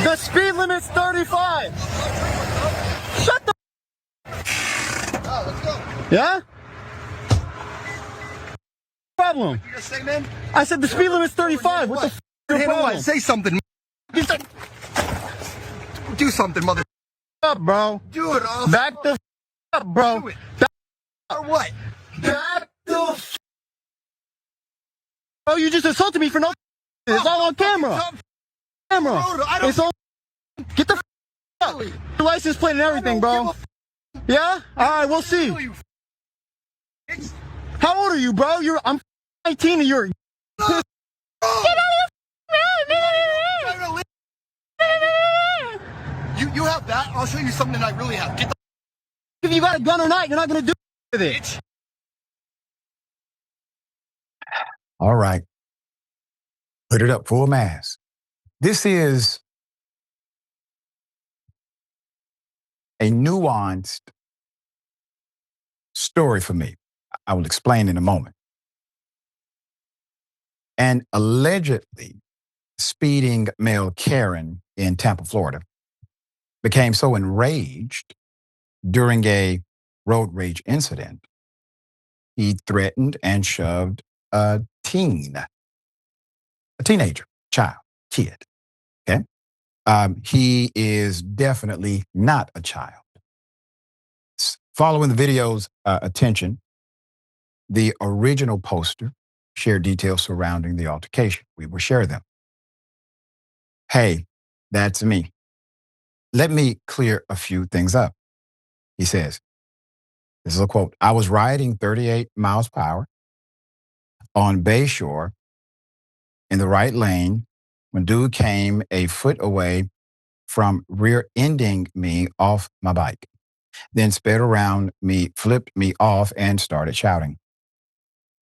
The speed limit's 35. Shut the. Let's go. Yeah? Problem. You just say, man? I said the speed limit's 35. What the f*** is your problem? Say something. Do something, mother. Up, bro. Do it, all. Back the f*** up, bro. Do it. Back Or what? the f***. Bro, you just insulted me for no. It's all on camera. Camera. It's on. Get the f*** up. Your license plate and everything, bro. Yeah? All right, we'll see. How old are you, bro? I'm 19 and you're. Get out of You have that? I'll show you something I really have. Get the If you got a gun or not, you're not gonna do with it. bitch. All right. Put it up full mass. This is a nuanced story for me. I will explain in a moment. An allegedly speeding male Karen in Tampa, Florida, became so enraged during a road rage incident, he threatened and shoved a teenager, kid. Okay. He is definitely not a child. Following the video's attention, the original poster shared details surrounding the altercation. We will share them. Hey, that's me. Let me clear a few things up. He says, this is a quote, I was riding 38 miles per hour on Bayshore in the right lane when dude came a foot away from rear-ending me off my bike, then sped around me, flipped me off, and started shouting.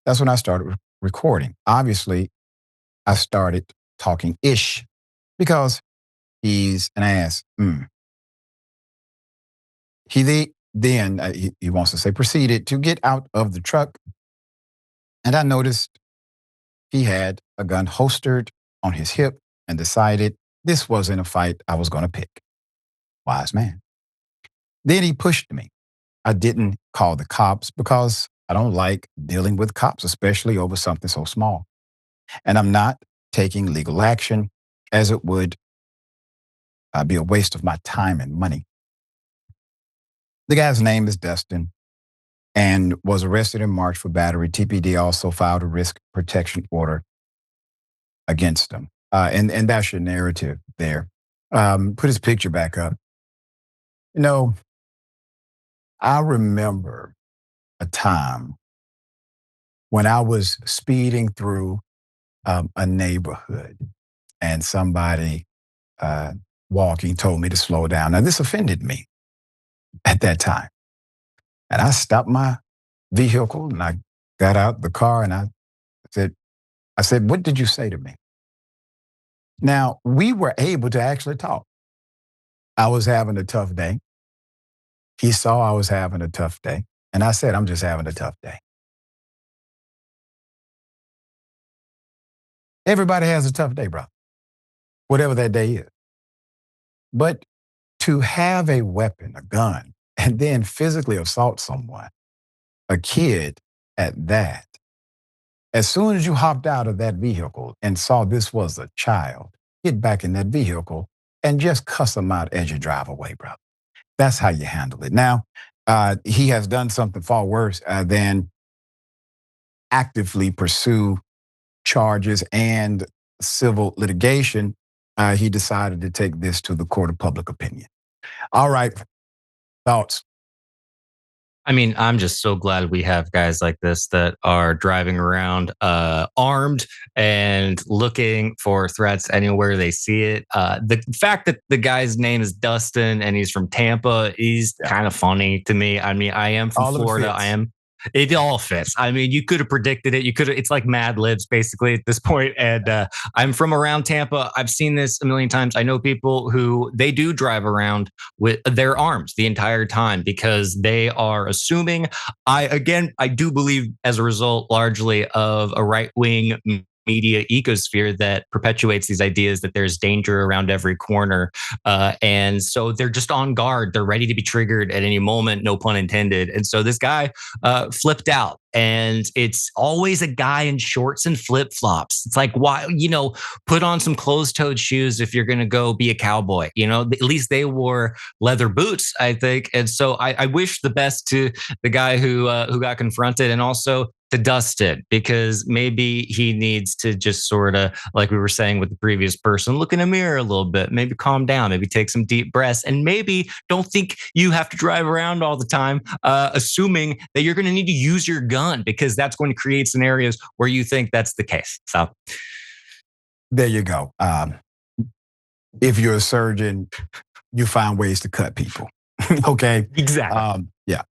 That's when I started recording. Obviously, I started talking ish because he's an ass. He wants to say, proceeded to get out of the truck, and I noticed he had a gun holstered on his hip and decided this wasn't a fight I was going to pick. Wise man. Then he pushed me. I didn't call the cops because I don't like dealing with cops, especially over something so small. And I'm not taking legal action as it would be a waste of my time and money. The guy's name is Dustin and was arrested in March for battery. TPD also filed a risk protection order against him. And that's your narrative there. Put his picture back up. You know, I remember a time when I was speeding through a neighborhood and somebody walking told me to slow down. Now, this offended me at that time. And I stopped my vehicle and I got out the car and I said, what did you say to me? Now, we were able to actually talk. I was having a tough day. He saw I was having a tough day. And I said, I'm just having a tough day. Everybody has a tough day, bro. Whatever that day is. But to have a weapon, a gun, and then physically assault someone, a kid at that, as soon as you hopped out of that vehicle and saw this was a child, get back in that vehicle and just cuss them out as you drive away, bro. That's how you handle it. Now, he has done something far worse than actively pursue charges and civil litigation. He decided to take this to the court of public opinion. All right. Thoughts? I mean, I'm just so glad we have guys like this that are driving around armed and looking for threats anywhere they see it. The fact that the guy's name is Dustin and he's from Tampa, he's kind of funny to me. I mean, I am from Florida. It all fits. I mean, you could have predicted it. It's like Mad Libs basically at this point. And I'm from around Tampa. I've seen this a million times. I know people who they do drive around with their arms the entire time because they are assuming. I do believe as a result largely of a right-wing media ecosphere that perpetuates these ideas that there's danger around every corner. And so they're just on guard. They're ready to be triggered at any moment, no pun intended. And so this guy flipped out. And it's always a guy in shorts and flip flops. It's like, why, put on some closed toed shoes if you're going to go be a cowboy. At least they wore leather boots, I think. And so I wish the best to the guy who got confronted, and also to Dustin, because maybe he needs to just sort of, like we were saying with the previous person, look in a mirror a little bit, maybe calm down, maybe take some deep breaths, and maybe don't think you have to drive around all the time, assuming that you're going to need to use your gun, because that's going to create scenarios where you think that's the case. So there you go. If you're a surgeon, you find ways to cut people. Okay. Exactly. Yeah.